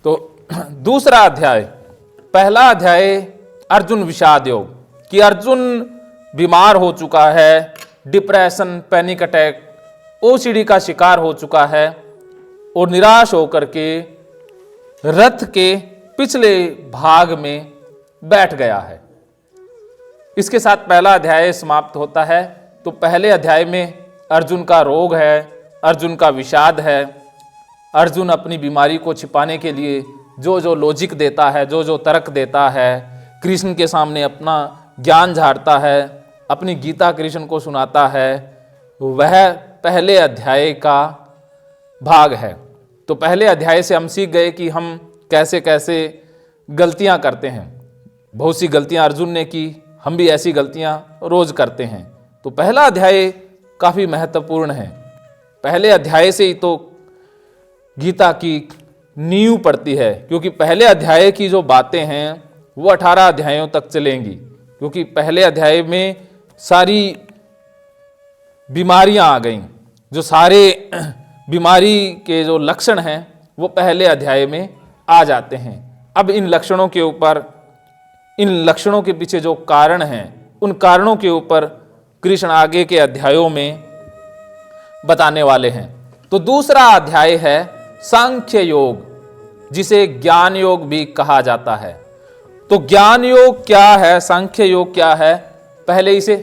तो दूसरा अध्याय, पहला अध्याय अर्जुन विषाद योग, कि अर्जुन बीमार हो चुका है, डिप्रेशन, पैनिक अटैक, ओसीडी का शिकार हो चुका है और निराश होकर के रथ के पिछले भाग में बैठ गया है। इसके साथ पहला अध्याय समाप्त होता है। तो पहले अध्याय में अर्जुन का रोग है, अर्जुन का विषाद है, अर्जुन अपनी बीमारी को छिपाने के लिए जो जो लॉजिक देता है, जो जो तर्क देता है, कृष्ण के सामने अपना ज्ञान झाड़ता है, अपनी गीता कृष्ण को सुनाता है, वह पहले अध्याय का भाग है। तो पहले अध्याय से हम सीख गए कि हम कैसे कैसे गलतियां करते हैं। बहुत सी गलतियां अर्जुन ने की, हम भी ऐसी गलतियां रोज करते हैं। तो पहला अध्याय काफ़ी महत्वपूर्ण है। पहले अध्याय से ही तो गीता की नींव पड़ती है, क्योंकि पहले अध्याय की जो बातें हैं वो 18 अध्यायों तक चलेंगी, क्योंकि पहले अध्याय में सारी बीमारियां आ गईं। जो सारे बीमारी के जो लक्षण हैं वो पहले अध्याय में आ जाते हैं। अब इन लक्षणों के ऊपर, इन लक्षणों के पीछे जो कारण हैं, उन कारणों के ऊपर कृष्ण आगे के अध्यायों में बताने वाले हैं। तो दूसरा अध्याय है सांख्य योग, जिसे ज्ञान योग भी कहा जाता है। तो ज्ञान योग क्या है, सांख्य योग क्या है, पहले इसे,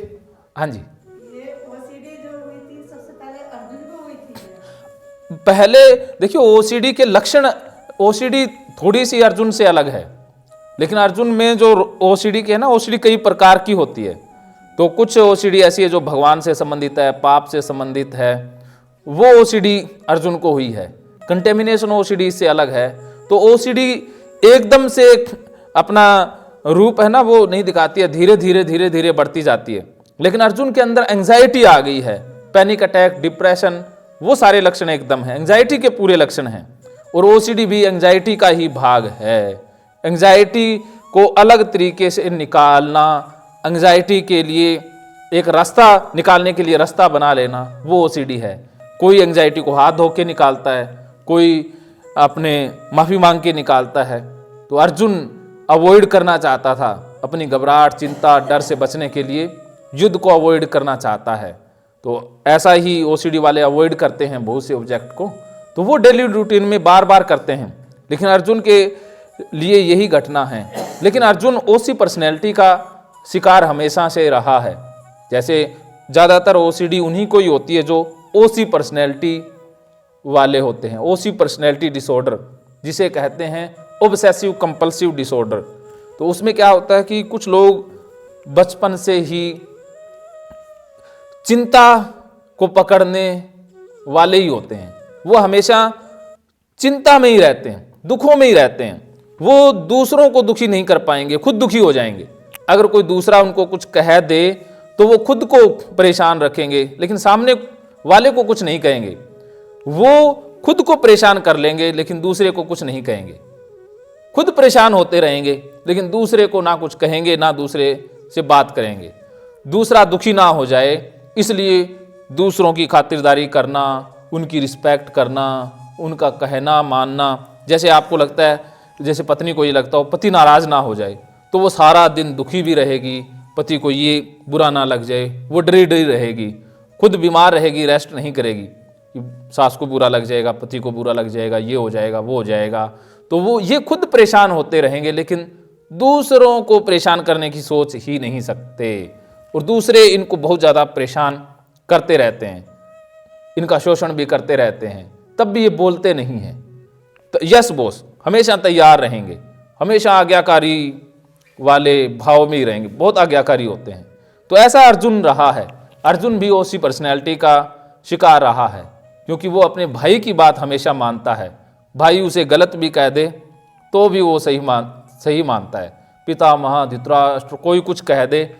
हाँ जी, ये ओसीडी जो हुई थी सबसे पहले अर्जुन को हुई थी। पहले देखिए ओसीडी के लक्षण, ओसीडी थोड़ी सी अर्जुन से अलग है, लेकिन अर्जुन में जो ओसीडी के है ना, ओसीडी कई प्रकार की होती है। तो कुछ ओसीडी ऐसी है जो भगवान से संबंधित है, पाप से संबंधित है, वो ओसीडी अर्जुन को हुई है। कंटेमिनेशन ओसीडी से अलग है। तो ओसीडी एकदम से अपना रूप है ना वो नहीं दिखाती है, धीरे धीरे धीरे धीरे बढ़ती जाती है। लेकिन अर्जुन के अंदर एंजाइटी आ गई है, पैनिक अटैक, डिप्रेशन, वो सारे लक्षण एकदम है, एंजाइटी के पूरे लक्षण हैं। और ओसीडी भी एंजाइटी का ही भाग है। एंजाइटी को अलग तरीके से निकालना, एंजाइटी के लिए एक रास्ता निकालने के लिए रास्ता बना लेना, वो ओसीडी है। कोई एंजाइटी को हाथ धो के निकालता है, कोई अपने माफ़ी मांग के निकालता है। तो अर्जुन अवॉइड करना चाहता था, अपनी घबराहट, चिंता, डर से बचने के लिए युद्ध को अवॉइड करना चाहता है। तो ऐसा ही ओसीडी वाले अवॉइड करते हैं बहुत से ऑब्जेक्ट को, तो वो डेली रूटीन में बार बार करते हैं। लेकिन अर्जुन के लिए यही घटना है। लेकिन अर्जुन ओसी पर्सनैलिटी का शिकार हमेशा से रहा है। जैसे ज़्यादातर ओसीडी उन्हीं को ही होती है जो ओसी पर्सनैलिटी वाले होते हैं। ओसी पर्सनैलिटी डिसऑर्डर जिसे कहते हैं ऑब्सेसिव कंपल्सिव डिसऑर्डर। तो उसमें क्या होता है कि कुछ लोग बचपन से ही चिंता को पकड़ने वाले ही होते हैं। वो हमेशा चिंता में ही रहते हैं, दुखों में ही रहते हैं। वो दूसरों को दुखी नहीं कर पाएंगे, खुद दुखी हो जाएंगे। अगर कोई दूसरा उनको कुछ कह दे तो वो खुद को परेशान रखेंगे, लेकिन सामने वाले को कुछ नहीं कहेंगे। वो खुद को परेशान कर लेंगे लेकिन दूसरे को कुछ नहीं कहेंगे। खुद परेशान होते रहेंगे लेकिन दूसरे को ना कुछ कहेंगे, ना दूसरे से बात करेंगे। दूसरा दुखी ना हो जाए इसलिए दूसरों की खातिरदारी करना, उनकी रिस्पेक्ट करना, उनका कहना मानना। जैसे आपको लगता है, जैसे पत्नी को ये लगता हो पति नाराज ना हो जाए, तो वो सारा दिन दुखी भी रहेगी, पति को ये बुरा ना लग जाए, वो डरी डरी रहेगी, खुद बीमार रहेगी, रेस्ट नहीं करेगी कि सास को बुरा लग जाएगा, पति को बुरा लग जाएगा, ये हो जाएगा, वो हो जाएगा। तो वो ये खुद परेशान होते रहेंगे लेकिन दूसरों को परेशान करने की सोच ही नहीं सकते। और दूसरे इनको बहुत ज़्यादा परेशान करते रहते हैं, इनका शोषण भी करते रहते हैं, तब भी ये बोलते नहीं हैं। तो यस बॉस, हमेशा तैयार रहेंगे, हमेशा आज्ञाकारी वाले भाव में ही रहेंगे, बहुत आज्ञाकारी होते हैं। तो ऐसा अर्जुन रहा है। अर्जुन भी उसी पर्सनैलिटी का शिकार रहा है, क्योंकि वो अपने भाई की बात हमेशा मानता है। भाई उसे गलत भी कह दे तो भी वो सही मानता है। पितामह, धृतराष्ट्र कोई कुछ कह दे,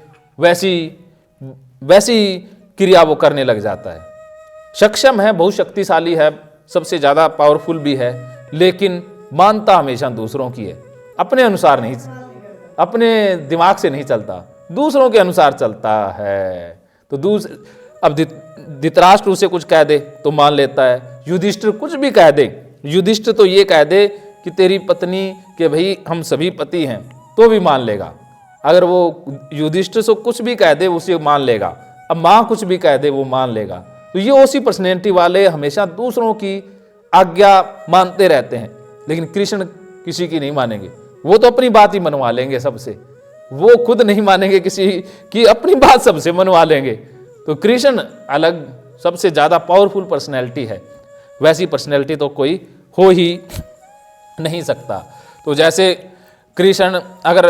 वैसी क्रिया वो करने लग जाता है। सक्षम है, बहुत शक्तिशाली है, सबसे ज़्यादा पावरफुल भी है, लेकिन मानता हमेशा दूसरों की है, अपने अनुसार नहीं, अपने दिमाग से नहीं चलता, दूसरों के अनुसार चलता है। तो अब धृतराष्ट्र उसे कुछ कह दे तो मान लेता है, युधिष्ठिर कुछ भी कह दे, युधिष्ठिर तो ये कह दे कि तेरी पत्नी के भाई हम सभी पति हैं, तो भी मान लेगा। अगर वो युधिष्ठिर से कुछ भी कह दे उसे मान लेगा, अब माँ कुछ भी कह दे वो मान लेगा। तो ये उसी पर्सनैलिटी वाले हमेशा दूसरों की आज्ञा मानते रहते हैं, लेकिन कृष्ण किसी की नहीं मानेंगे। वो तो अपनी बात ही मनवा लेंगे सबसे, वो खुद नहीं मानेंगे किसी की, अपनी बात सबसे मनवा लेंगे। तो कृष्ण अलग सबसे ज्यादा पावरफुल पर्सनैलिटी है, वैसी पर्सनैलिटी तो कोई हो ही नहीं सकता। तो जैसे कृष्ण, अगर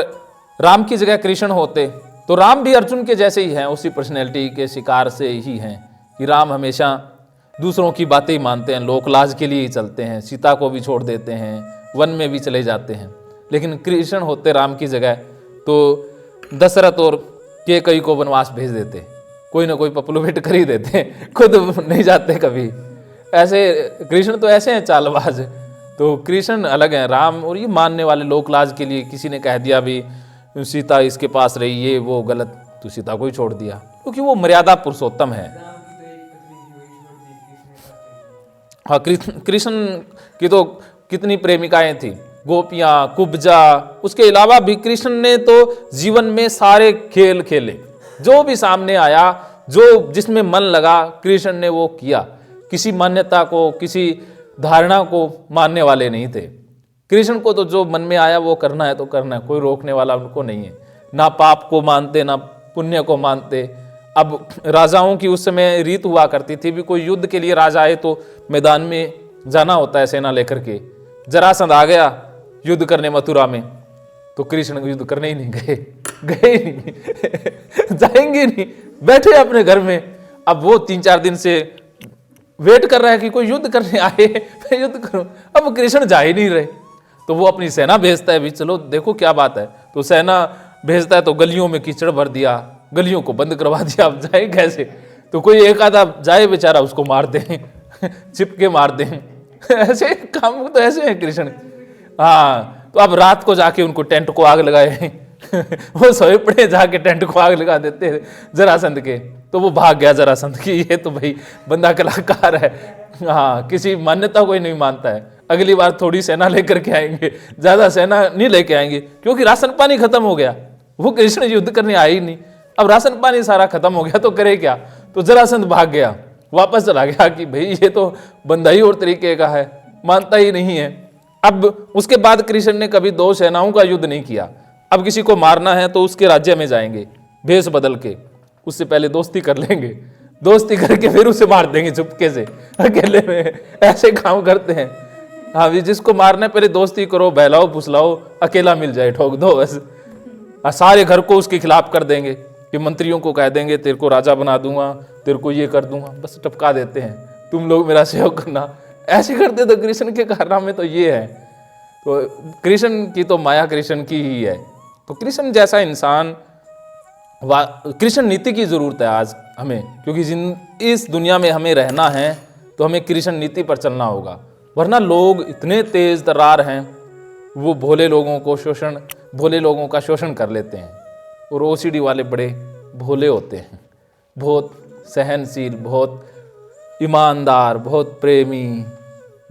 राम की जगह कृष्ण होते तो राम भी अर्जुन के जैसे ही हैं, उसी पर्सनैलिटी के शिकार से ही हैं कि राम हमेशा दूसरों की बातें ही मानते हैं, लोकलाज के लिए ही चलते हैं, सीता को भी छोड़ देते हैं, वन में भी चले जाते हैं। लेकिन कृष्ण होते राम की जगह तो दशरथ और कैकेयी को वनवास भेज देते, कोई ना कोई पपलुभेट कर ही देते, खुद नहीं जाते कभी। ऐसे कृष्ण तो ऐसे हैं चालबाज। तो कृष्ण अलग हैं, राम और ये मानने वाले लोकलाज के लिए, किसी ने कह दिया भी सीता इसके पास रही, ये वो गलत, तो सीता को ही छोड़ दिया, क्योंकि वो मर्यादा पुरुषोत्तम है। हाँ, कृष्ण की तो कितनी प्रेमिकाएं थी, गोपियां, कुब्जा। उसके अलावा भी कृष्ण ने तो जीवन में सारे खेल खेले, जो भी सामने आया, जो जिसमें मन लगा कृष्ण ने वो किया। किसी मान्यता को, किसी धारणा को मानने वाले नहीं थे। कृष्ण को तो जो मन में आया वो करना है तो करना है, कोई रोकने वाला उनको नहीं है। ना पाप को मानते ना पुण्य को मानते। अब राजाओं की उस समय रीत हुआ करती थी भी, कोई युद्ध के लिए राजा आए तो मैदान में जाना होता है सेना लेकर के। जरासंध आ गया युद्ध करने मथुरा में, तो कृष्ण युद्ध करने ही नहीं गए ही नहीं जाएंगे नहीं, बैठे अपने घर में। अब वो 3-4 दिन से वेट कर रहा है कि कोई युद्ध करने आए, मैं युद्ध करूं। अब कृष्ण जा ही नहीं रहे, तो वो अपनी सेना भेजता है भी, चलो देखो क्या बात है। तो सेना भेजता है तो गलियों में कीचड़ भर दिया, गलियों को बंद करवा दिया। अब जाए कैसे? तो कोई एक आधा जाए बेचारा, उसको मार दें चिपके मार दें ऐसे काम तो ऐसे हैं कृष्ण। हाँ, तो अब रात को जाके उनको टेंट को आग लगाए वो सोए पड़े, जाके टेंट को आग लगा देते जरासंध के। तो वो भाग गया जरासंध की, ये तो भाई बंदा कलाकार है। हाँ, किसी मान्यता को ही नहीं मानता है। अगली बार थोड़ी सेना लेकर के आएंगे, ज्यादा सेना नहीं लेके आएंगे, क्योंकि राशन पानी खत्म हो गया। वो कृष्ण युद्ध करने आए ही नहीं, अब राशन पानी सारा खत्म हो गया तो करे क्या। तो जरासंध भाग गया, वापस चला गया कि भाई ये तो बंदा ही और तरीके का है, मानता ही नहीं है। अब उसके बाद कृष्ण ने कभी 2 सेनाओं का युद्ध नहीं किया। अब किसी को मारना है तो उसके राज्य में जाएंगे भेष बदल के, उससे पहले दोस्ती कर लेंगे, दोस्ती करके फिर उसे मार देंगे चुपके से अकेले में। ऐसे काम करते हैं। हाँ भी, जिसको मारना है पहले दोस्ती करो, बहलाओ फुसलाओ, अकेला मिल जाए ठोक दो बस। सारे घर को उसके खिलाफ कर देंगे कि मंत्रियों को कह देंगे तेरे को राजा बना दूंगा, तेरे को ये कर दूंगा, बस टपका देते हैं, तुम लोग मेरा सहयोग करना। ऐसे करते तो कृष्ण के कारनामे तो ये है। तो कृष्ण की तो माया कृष्ण की ही है। तो कृष्ण जैसा इंसान, कृष्ण नीति की जरूरत है आज हमें, क्योंकि इस दुनिया में हमें रहना है तो हमें कृष्ण नीति पर चलना होगा। वरना लोग इतने तेज तर्रार हैं, वो भोले लोगों का शोषण कर लेते हैं। और ओसीडी वाले बड़े भोले होते हैं, बहुत सहनशील, बहुत ईमानदार, बहुत प्रेमी,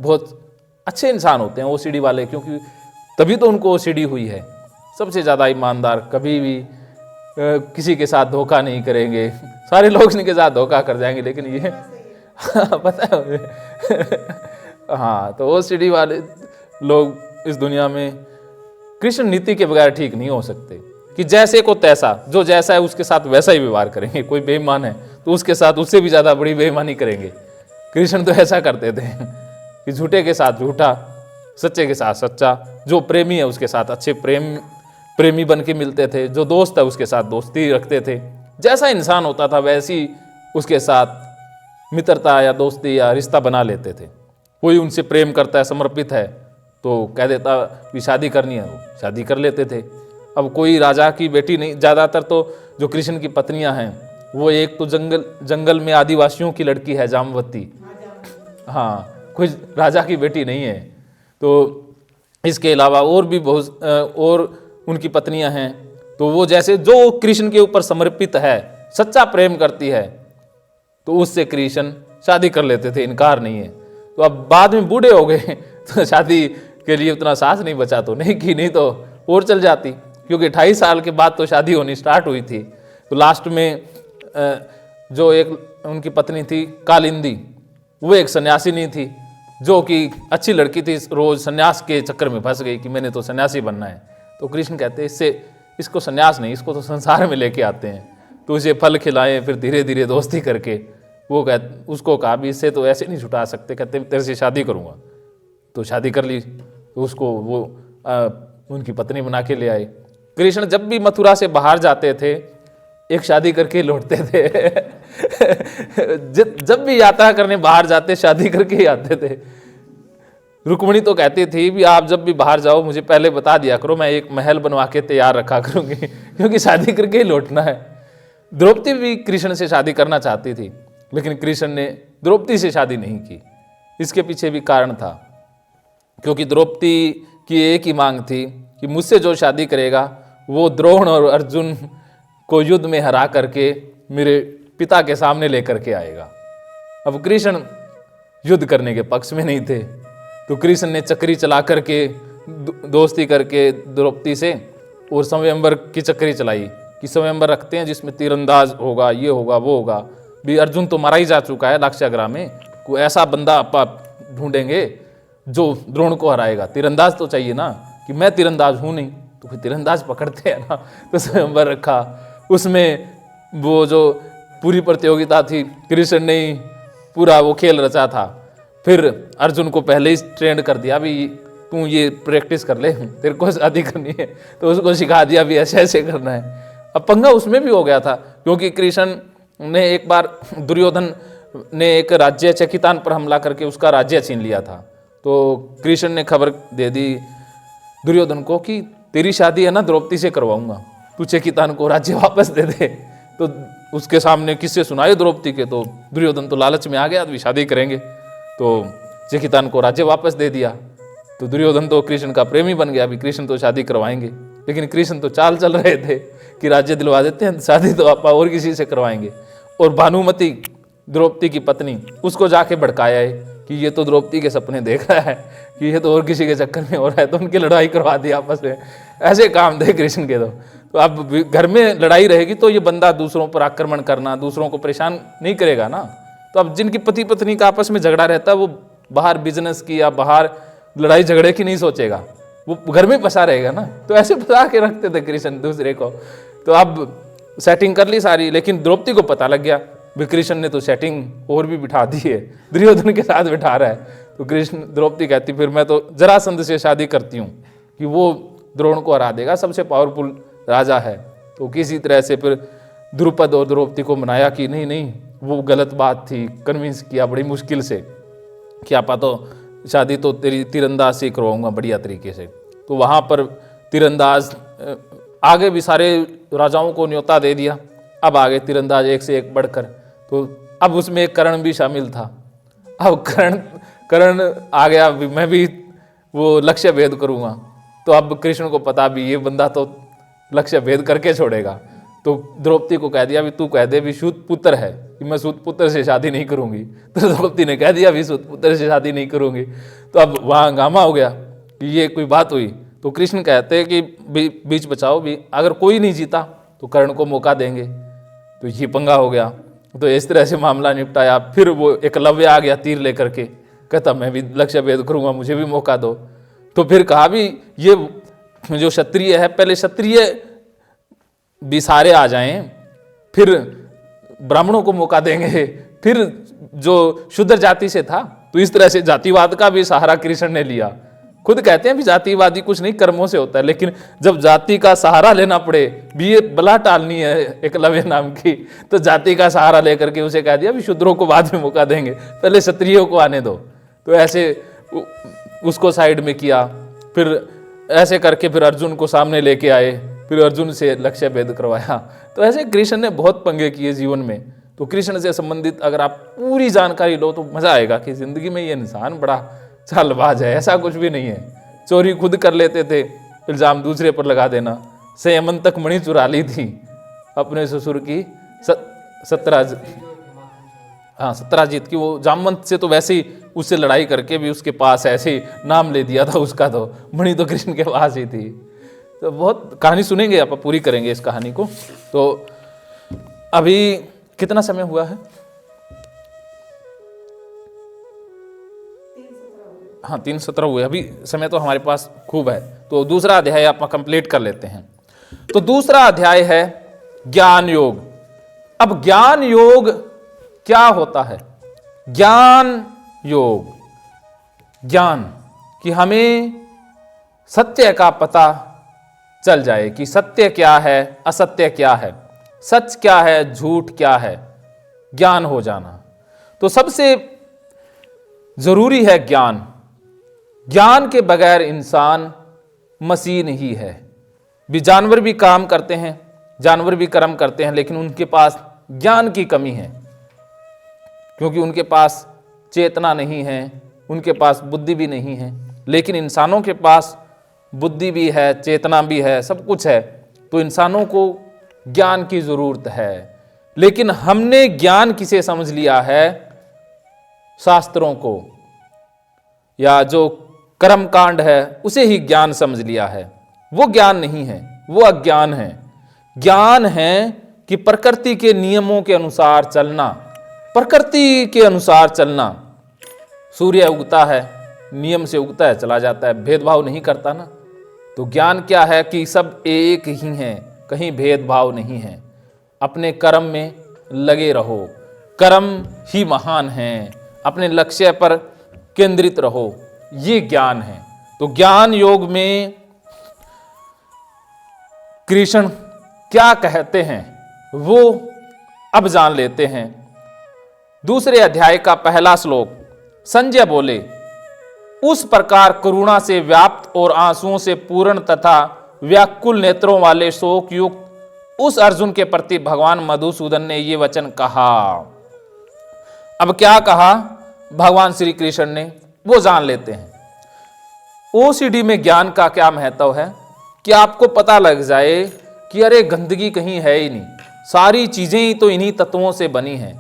बहुत अच्छे इंसान होते हैं ओसीडी वाले, क्योंकि तभी तो उनको ओसीडी हुई है। सबसे ज़्यादा ईमानदार, कभी भी किसी के साथ धोखा नहीं करेंगे। सारे लोग इनके साथ धोखा कर जाएंगे, लेकिन ये पता है हाँ, तो ओसीडी वाले लोग इस दुनिया में कृष्ण नीति के बगैर ठीक नहीं हो सकते। कि जैसे को तैसा, जो जैसा है उसके साथ वैसा ही व्यवहार करेंगे। कोई बेईमान है तो उसके साथ उससे भी ज़्यादा बड़ी बेईमानी करेंगे। कृष्ण तो ऐसा करते थे कि झूठे के साथ झूठा, सच्चे के साथ सच्चा, जो प्रेमी है उसके साथ अच्छे प्रेमी बन के मिलते थे, जो दोस्त है उसके साथ दोस्ती रखते थे। जैसा इंसान होता था वैसी उसके साथ मित्रता या दोस्ती या रिश्ता बना लेते थे। कोई उनसे प्रेम करता है, समर्पित है, तो कह देता कि शादी करनी है, वो शादी कर लेते थे। अब कोई राजा की बेटी नहीं, ज़्यादातर तो जो कृष्ण की पत्नियां हैं वो एक तो जंगल में आदिवासियों की लड़की है जामवती, हाँ, कोई राजा की बेटी नहीं है। तो इसके अलावा और भी बहुत और उनकी पत्नियां हैं। तो वो जैसे जो कृष्ण के ऊपर समर्पित है, सच्चा प्रेम करती है, तो उससे कृष्ण शादी कर लेते थे, इनकार नहीं है। तो अब बाद में बूढ़े हो गए तो शादी के लिए उतना साहस नहीं बचा तो नहीं की, नहीं तो और चल जाती, क्योंकि 28 साल के बाद तो शादी होनी स्टार्ट हुई थी। तो लास्ट में जो एक उनकी पत्नी थी कालिंदी, वो एक सन्यासिनी थी जो कि अच्छी लड़की थी, रोज सन्यास के चक्कर में फंस गई कि मैंने तो सन्यासी बनना है। तो कृष्ण कहते हैं इसको सन्यास नहीं, इसको तो संसार में लेके आते हैं, तो इसे फल खिलाएं, फिर धीरे धीरे दोस्ती करके वो उसको कहा भी इससे तो ऐसे नहीं छुटा सकते, कहते तेरे से शादी करूँगा। तो शादी कर ली, तो उसको वो उनकी पत्नी बना के ले आए। कृष्ण जब भी मथुरा से बाहर जाते थे एक शादी करके लौटते थे जब भी यात्रा करने बाहर जाते शादी करके ही आते थे। रुक्मिणी तो कहती थी भी आप जब भी बाहर जाओ मुझे पहले बता दिया करो, मैं एक महल बनवा के तैयार रखा करूंगी क्योंकि शादी करके ही लौटना है। द्रौपदी भी कृष्ण से शादी करना चाहती थी, लेकिन कृष्ण ने द्रौपदी से शादी नहीं की। इसके पीछे भी कारण था, क्योंकि द्रौपदी की एक ही मांग थी कि मुझसे जो शादी करेगा वो द्रोण और अर्जुन को युद्ध में हरा करके मेरे पिता के सामने लेकर के आएगा। अब कृष्ण युद्ध करने के पक्ष में नहीं थे, तो कृष्ण ने चक्री चला करके दोस्ती करके द्रौपदी से और स्वयंवर की चक्री चलाई कि स्वयंवर रखते हैं जिसमें तीरंदाज होगा, ये होगा, वो होगा। भी अर्जुन तो मारा ही जा चुका है लाक्षागृह में, कोई ऐसा बंदा आप ढूंढेंगे जो द्रोण को हराएगा। तीरंदाज तो चाहिए ना, कि मैं तीरंदाज हूँ नहीं, तो फिर तीरंदाज पकड़ते हैं ना। तो स्वयंवर रखा, उसमें वो जो पूरी प्रतियोगिता थी कृष्ण ने ही पूरा वो खेल रचा था। फिर अर्जुन को पहले ही ट्रेंड कर दिया भी तू ये प्रैक्टिस कर ले, तेरे को शादी करनी है, तो उसको सिखा दिया भी ऐसे ऐसे करना है। अब पंगा उसमें भी हो गया था, क्योंकि कृष्ण ने एक बार दुर्योधन ने एक राज्य चकितान पर हमला करके उसका राज्य छीन लिया था। तो कृष्ण ने खबर दे दी दुर्योधन को कि तेरी शादी है ना द्रौपदी से करवाऊंगा, तू चकितान को राज्य वापस दे दे। तो उसके सामने किससे सुनाए द्रौपदी के, तो दुर्योधन तो लालच में आ गया, अभी शादी करेंगे, तो चकितान को राज्य वापस दे दिया। तो दुर्योधन तो कृष्ण का प्रेमी बन गया, अभी कृष्ण तो शादी करवाएंगे, लेकिन कृष्ण तो चाल चल रहे थे कि राज्य दिलवा देते हैं, शादी तो आप और किसी से करवाएंगे। और भानुमति द्रौपदी की पत्नी, उसको जाके भड़काया है कि ये तो द्रौपदी के सपने देख रहा है कि ये तो और किसी के चक्कर में हो रहा है, तो उनकी लड़ाई करवा दी आपस में। ऐसे काम थे कृष्ण के। तो अब घर में लड़ाई रहेगी तो ये बंदा दूसरों पर आक्रमण करना, दूसरों को परेशान नहीं करेगा ना। तो अब जिनकी पति पत्नी का आपस में झगड़ा रहता है वो बाहर बिजनेस की या बाहर लड़ाई झगड़े की नहीं सोचेगा, वो घर में फंसा रहेगा ना। तो ऐसे फंसा के रखते थे कृष्ण दूसरे को। तो अब सेटिंग कर ली सारी, लेकिन द्रौपदी को पता लग गया भी कृष्ण ने तो सेटिंग और भी बिठा दी है, दुर्योधन के साथ बिठा रहा है। तो कृष्ण द्रौपदी कहती फिर मैं तो जरासंध से शादी करती हूँ कि वो द्रोण को हरा देगा, सबसे पावरफुल राजा है। तो किसी तरह से फिर द्रुपद और द्रौपदी को मनाया कि नहीं नहीं वो गलत बात थी, कन्विंस किया बड़ी मुश्किल से कि आपा तो शादी तो तेरी तीरंदाज से करवाऊंगा बढ़िया तरीके से। तो वहाँ पर तीरंदाज आगे भी सारे राजाओं को न्योता दे दिया, अब आगे तीरंदाज एक से एक बढ़कर। तो अब उसमें एक कर्ण भी शामिल था। अब कर्ण आ गया, मैं भी वो लक्ष्य भेद करूँगा। तो अब कृष्ण को पता भी ये बंदा तो लक्ष्य भेद करके छोड़ेगा। तो द्रौपदी को कह दिया भी तू कह दे भी सूत पुत्र है कि मैं सूत पुत्र से शादी नहीं करूंगी। तो द्रौपदी ने कह दिया भी सूत पुत्र से शादी नहीं करूंगी। तो अब वहाँ हंगामा हो गया कि ये कोई बात हुई। तो कृष्ण कहते हैं कि बीच बचाओ भी, अगर कोई नहीं जीता तो कर्ण को मौका देंगे। तो ये पंगा हो गया। तो इस तरह से मामला निपटाया। फिर वो एकलव्य आ गया तीर लेकर के, कहता मैं भी लक्ष्य भेद करूंगा, मुझे भी मौका दो। तो फिर कहा भी ये जो क्षत्रिय है पहले क्षत्रिय भी सारे आ जाएं, फिर ब्राह्मणों को मौका देंगे, फिर जो शूद्र जाति से था। तो इस तरह से जातिवाद का भी सहारा कृष्ण ने लिया। खुद कहते हैं भी जातिवादी कुछ नहीं कर्मों से होता है, लेकिन जब जाति का सहारा लेना पड़े भी, ये बला टालनी है एकलव्य नाम की, तो जाति का सहारा लेकर के उसे कह दिया भी शूद्रों को बाद में मौका देंगे, पहले क्षत्रियों को आने दो। तो ऐसे उसको साइड में किया। फिर ऐसे करके फिर अर्जुन को सामने लेके आए, फिर अर्जुन से लक्ष्य भेद करवाया। तो ऐसे कृष्ण ने बहुत पंगे किए जीवन में। तो कृष्ण से संबंधित अगर आप पूरी जानकारी लो तो मजा आएगा कि जिंदगी में ये इंसान बड़ा चालबाज है, ऐसा कुछ भी नहीं है। चोरी खुद कर लेते थे, इल्जाम दूसरे पर लगा देना। संयमंतक मणि चुरा ली थी अपने ससुर की, सत्यराजीत की। वो जामवंत से तो वैसे ही उससे लड़ाई करके भी उसके पास ऐसे ही नाम ले दिया था उसका, तो मणि तो कृष्ण के पास ही थी। तो बहुत कहानी सुनेंगे, आप पूरी करेंगे इस कहानी को। तो अभी कितना समय हुआ है? हाँ 3:17 हुए, अभी समय तो हमारे पास खूब है। तो दूसरा अध्याय आप कंप्लीट कर लेते हैं। तो दूसरा अध्याय है ज्ञान योग। अब ज्ञान योग क्या होता है? ज्ञान योग, ज्ञान कि हमें सत्य का पता चल जाए कि सत्य क्या है, असत्य क्या है, सच क्या है, झूठ क्या है, ज्ञान हो जाना। तो सबसे जरूरी है ज्ञान। ज्ञान के बगैर इंसान मशीन ही है। जानवर भी काम करते हैं, जानवर भी कर्म करते हैं, लेकिन उनके पास ज्ञान की कमी है, क्योंकि उनके पास चेतना नहीं है, उनके पास बुद्धि भी नहीं है। लेकिन इंसानों के पास बुद्धि भी है, चेतना भी है, सब कुछ है। तो इंसानों को ज्ञान की जरूरत है। लेकिन हमने ज्ञान किसे समझ लिया है? शास्त्रों को, या जो कर्म कांड है उसे ही ज्ञान समझ लिया है। वो ज्ञान नहीं है, वो अज्ञान है। ज्ञान है कि प्रकृति के नियमों के अनुसार चलना, प्रकृति के अनुसार चलना। सूर्य उगता है, नियम से उगता है, चला जाता है, भेदभाव नहीं करता ना। तो ज्ञान क्या है कि सब एक ही हैं, कहीं भेदभाव नहीं है। अपने कर्म में लगे रहो, कर्म ही महान हैं, अपने लक्ष्य पर केंद्रित रहो, ये ज्ञान है। तो ज्ञान योग में कृष्ण क्या कहते हैं वो अब जान लेते हैं। दूसरे अध्याय का पहला श्लोक, संजय बोले, उस प्रकार करुणा से व्याप्त और आंसुओं से पूर्ण तथा व्याकुल नेत्रों वाले शोक युक्त उस अर्जुन के प्रति भगवान मधुसूदन ने ये वचन कहा। अब क्या कहा भगवान श्री कृष्ण ने, वो जान लेते हैं। ओसीडी में ज्ञान का क्या महत्व है कि आपको पता लग जाए कि अरे गंदगी कहीं है ही नहीं, सारी चीजें ही तो इन्हीं तत्वों से बनी हैं।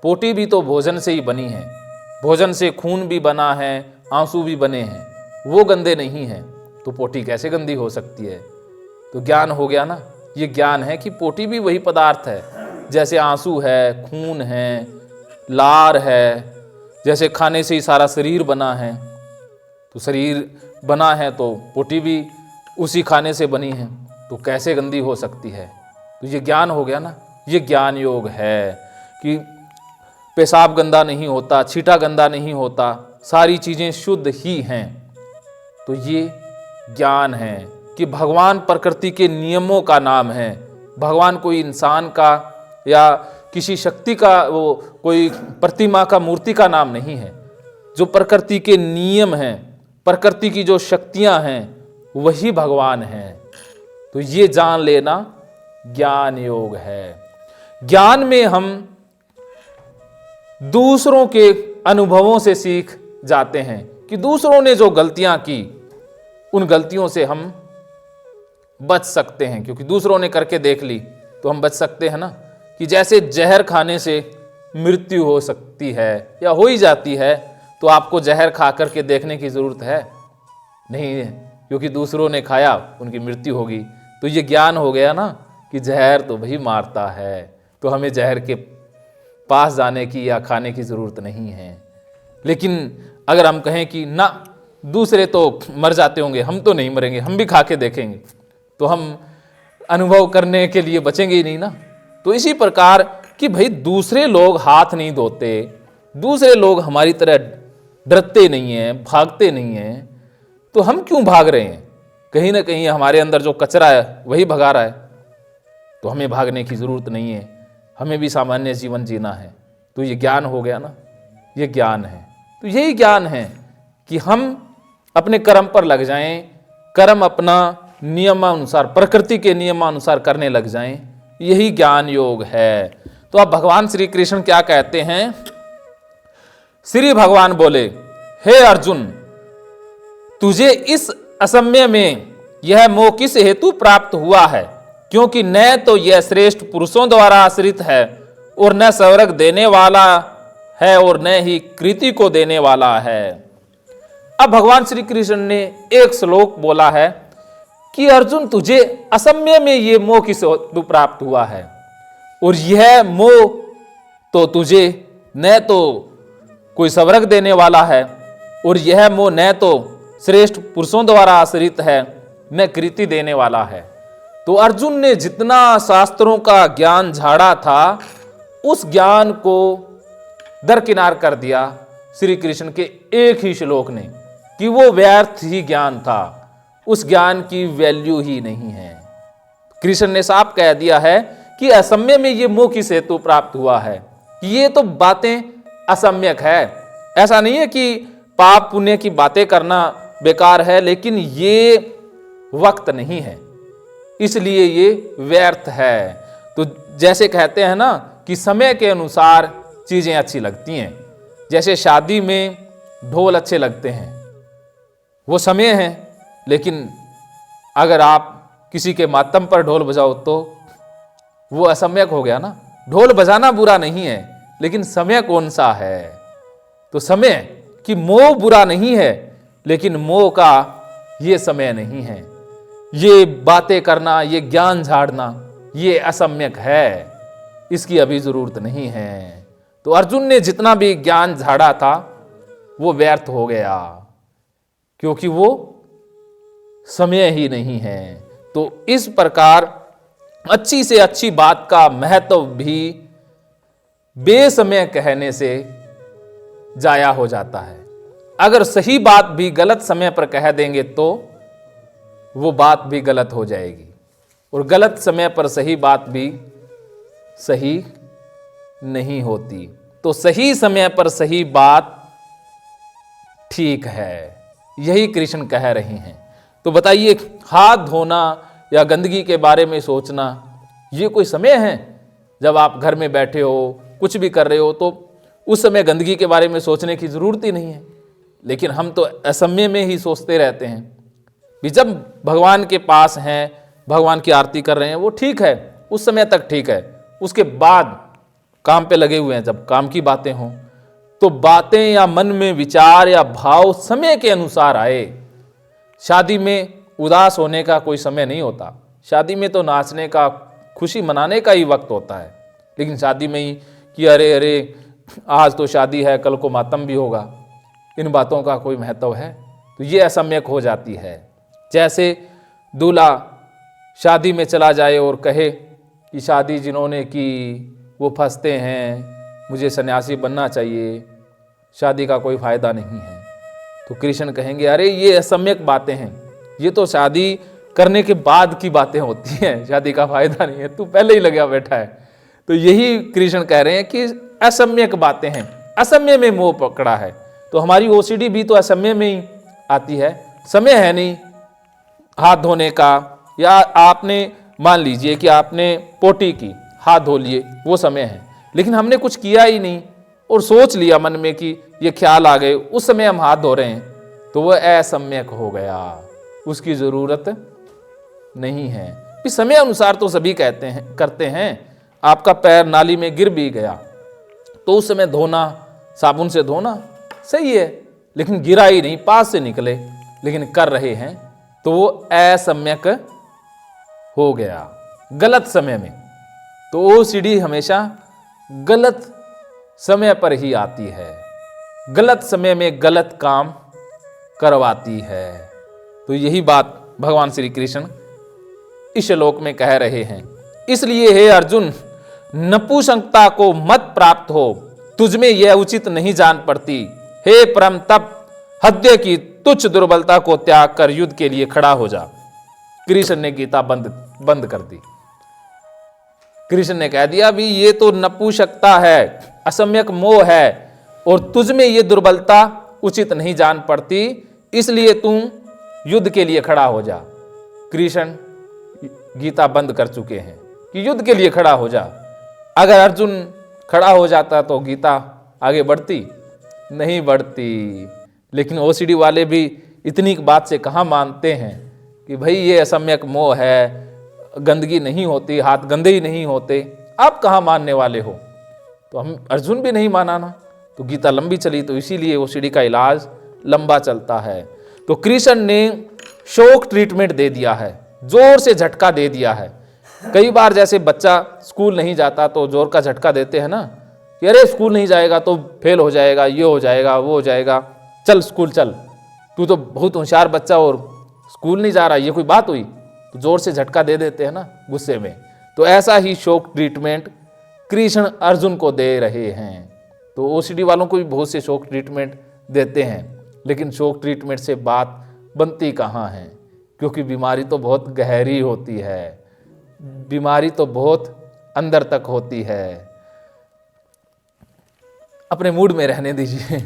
पोटी भी तो भोजन से ही बनी है, भोजन से खून भी बना है, आंसू भी बने हैं, वो गंदे नहीं हैं, तो पोटी कैसे गंदी हो सकती है? तो ज्ञान हो गया ना। ये ज्ञान है कि पोटी भी वही पदार्थ है, जैसे आंसू है, खून है, लार है, जैसे खाने से ही सारा शरीर बना है। तो शरीर बना है तो पोटी भी उसी खाने से बनी है, तो कैसे गंदी हो सकती है? तो ये ज्ञान हो गया ना। ये ज्ञान योग है कि पेशाब गंदा नहीं होता, छींटा गंदा नहीं होता, सारी चीज़ें शुद्ध ही हैं। तो ये ज्ञान है कि भगवान प्रकृति के नियमों का नाम है। भगवान कोई इंसान का या किसी शक्ति का, वो कोई प्रतिमा का, मूर्ति का नाम नहीं है। जो प्रकृति के नियम हैं, प्रकृति की जो शक्तियां हैं, वही भगवान हैं। तो ये जान लेना ज्ञान योग है। ज्ञान में हम दूसरों के अनुभवों से सीख जाते हैं कि दूसरों ने जो गलतियां की, उन गलतियों से हम बच सकते हैं, क्योंकि दूसरों ने करके देख ली तो हम बच सकते हैं ना। कि जैसे जहर खाने से मृत्यु हो सकती है या हो ही जाती है, तो आपको जहर खा करके देखने की जरूरत है नहीं है, क्योंकि दूसरों ने खाया, उनकी मृत्यु होगी। तो ये ज्ञान हो गया ना कि जहर तो भाई मारता है, तो हमें जहर के पास जाने की या खाने की जरूरत नहीं है। लेकिन अगर हम कहें कि ना, दूसरे तो मर जाते होंगे, हम तो नहीं मरेंगे, हम भी खा के देखेंगे, तो हम अनुभव करने के लिए बचेंगे ही नहीं ना। तो इसी प्रकार कि भाई दूसरे लोग हाथ नहीं धोते, दूसरे लोग हमारी तरह डरते नहीं हैं, भागते नहीं हैं, तो हम क्यों भाग रहे हैं? कहीं ना कहीं हमारे अंदर जो कचरा है वही भगा रहा है। तो हमें भागने की जरूरत नहीं है, हमें भी सामान्य जीवन जीना है। तो ये ज्ञान हो गया ना, ये ज्ञान है। तो यही ज्ञान है कि हम अपने कर्म पर लग जाएं, कर्म अपना नियमानुसार, प्रकृति के नियमानुसार करने लग जाएं, यही ज्ञान योग है। तो अब भगवान श्री कृष्ण क्या कहते हैं? श्री भगवान बोले, हे अर्जुन, तुझे इस असमय में यह मोह किस हेतु प्राप्त हुआ है? क्योंकि न तो यह श्रेष्ठ पुरुषों द्वारा आश्रित है और न स्वर्ग देने वाला है और न ही कृति को देने वाला है। अब भगवान श्री कृष्ण ने एक श्लोक बोला है कि अर्जुन तुझे असमय में ये मोह किस हेतु प्राप्त हुआ है, और यह मोह तो तुझे न तो कोई स्वर्ग देने वाला है, और यह मोह न तो श्रेष्ठ पुरुषों द्वारा आश्रित है, न कृति देने वाला है। तो अर्जुन ने जितना शास्त्रों का ज्ञान झाड़ा था, उस ज्ञान को दरकिनार कर दिया श्री कृष्ण के एक ही श्लोक ने, कि वो व्यर्थ ही ज्ञान था, उस ज्ञान की वैल्यू ही नहीं है। कृष्ण ने साफ कह दिया है कि असम्य में ये मोह किस हेतु प्राप्त हुआ है, कि ये तो बातें असम्यक है। ऐसा नहीं है कि पाप पुण्य की बातें करना बेकार है, लेकिन ये वक्त नहीं है, इसलिए ये व्यर्थ है। तो जैसे कहते हैं ना कि समय के अनुसार चीजें अच्छी लगती हैं, जैसे शादी में ढोल अच्छे लगते हैं, वो समय है, लेकिन अगर आप किसी के मातम पर ढोल बजाओ तो वो असम्यक हो गया ना। ढोल बजाना बुरा नहीं है, लेकिन समय कौन सा है। तो समय कि मोह बुरा नहीं है, लेकिन मोह का ये समय नहीं है। ये बातें करना, ये ज्ञान झाड़ना, ये असम्यक है, इसकी अभी जरूरत नहीं है। तो अर्जुन ने जितना भी ज्ञान झाड़ा था वो व्यर्थ हो गया, क्योंकि वो समय ही नहीं है। तो इस प्रकार अच्छी से अच्छी बात का महत्व भी बेसमय कहने से जाया हो जाता है। अगर सही बात भी गलत समय पर कह देंगे तो वो बात भी गलत हो जाएगी, और गलत समय पर सही बात भी सही नहीं होती। तो सही समय पर सही बात ठीक है, यही कृष्ण कह रहे हैं। तो बताइए, हाथ धोना या गंदगी के बारे में सोचना ये कोई समय है? जब आप घर में बैठे हो, कुछ भी कर रहे हो, तो उस समय गंदगी के बारे में सोचने की जरूरत ही नहीं है। लेकिन हम तो असमय में ही सोचते रहते हैं। भी जब भगवान के पास हैं, भगवान की आरती कर रहे हैं, वो ठीक है, उस समय तक ठीक है। उसके बाद काम पे लगे हुए हैं, जब काम की बातें हों तो बातें या मन में विचार या भाव समय के अनुसार आए। शादी में उदास होने का कोई समय नहीं होता। शादी में तो नाचने का, खुशी मनाने का ही वक्त होता है। लेकिन शादी में ही कि अरे अरे आज तो शादी है, कल को मातम भी होगा, इन बातों का कोई महत्व है? तो ये असम्यक हो जाती है। जैसे दूल्हा शादी में चला जाए और कहे कि शादी जिन्होंने की वो फंसते हैं, मुझे सन्यासी बनना चाहिए, शादी का कोई फायदा नहीं है। तो कृष्ण कहेंगे अरे ये असम्यक बातें हैं, ये तो शादी करने के बाद की बातें होती हैं, शादी का फायदा नहीं है, तू पहले ही लगा बैठा है। तो यही कृष्ण कह रहे हैं कि असम्यक बातें हैं, असमय में मोह पकड़ा है। तो हमारी ओसीडी भी तो असमय में ही आती है, समय है नहीं हाथ धोने का। या आपने मान लीजिए कि आपने पोटी की, हाथ धो लिए, वो समय है, लेकिन हमने कुछ किया ही नहीं और सोच लिया मन में कि ये ख्याल आ गए, उस समय हम हाथ धो रहे हैं, तो वह असम्यक हो गया, उसकी जरूरत नहीं है। इस समय अनुसार तो सभी कहते हैं, करते हैं। आपका पैर नाली में गिर भी गया तो उस समय धोना, साबुन से धोना सही है, लेकिन गिरा ही नहीं, पास से निकले, लेकिन कर रहे हैं तो वो असम्यक हो गया, गलत समय में। तो ओसीडी हमेशा गलत समय पर ही आती है, गलत समय में गलत काम करवाती है। तो यही बात भगवान श्री कृष्ण इस श्लोक में कह रहे हैं। इसलिए हे अर्जुन, नपुंसकता को मत प्राप्त हो, तुझमें यह उचित नहीं जान पड़ती। हे परम तप, हृदय की तुच्छ दुर्बलता को त्याग कर युद्ध के लिए खड़ा हो जा। कृष्ण ने गीता बंद कर दी। कृष्ण ने कह दिया भी ये तो नपुंसकता है, असम्यक मोह है, और तुझमें ये दुर्बलता उचित नहीं जान पड़ती, इसलिए तू युद्ध के लिए खड़ा हो जा। कृष्ण गीता बंद कर चुके हैं कि युद्ध के लिए खड़ा हो जा। अगर अर्जुन खड़ा हो जाता तो गीता आगे बढ़ती नहीं बढ़ती। लेकिन ओसीडी वाले भी इतनी बात से कहाँ मानते हैं कि भाई ये असम्यक मोह है, गंदगी नहीं होती, हाथ गंदे ही नहीं होते। आप कहाँ मानने वाले हो? तो हम अर्जुन भी नहीं माना ना, तो गीता लंबी चली, तो इसीलिए ओसीडी का इलाज लंबा चलता है। तो कृष्ण ने शॉक ट्रीटमेंट दे दिया है, जोर से झटका दे दिया है। कई बार जैसे बच्चा स्कूल नहीं जाता तो जोर का झटका देते हैं ना कि अरे स्कूल नहीं जाएगा तो फेल हो जाएगा, ये हो जाएगा, वो हो जाएगा, चल स्कूल चल, तू तो बहुत होशियार बच्चा और स्कूल नहीं जा रहा, ये कोई बात हुई? तो जोर से झटका दे देते हैं ना गुस्से में। तो ऐसा ही शॉक ट्रीटमेंट कृष्ण अर्जुन को दे रहे हैं। तो ओसीडी वालों को भी बहुत से शॉक ट्रीटमेंट देते हैं, लेकिन शॉक ट्रीटमेंट से बात बनती कहाँ है, क्योंकि बीमारी तो बहुत गहरी होती है, बीमारी तो बहुत अंदर तक होती है। अपने मूड में रहने दीजिए।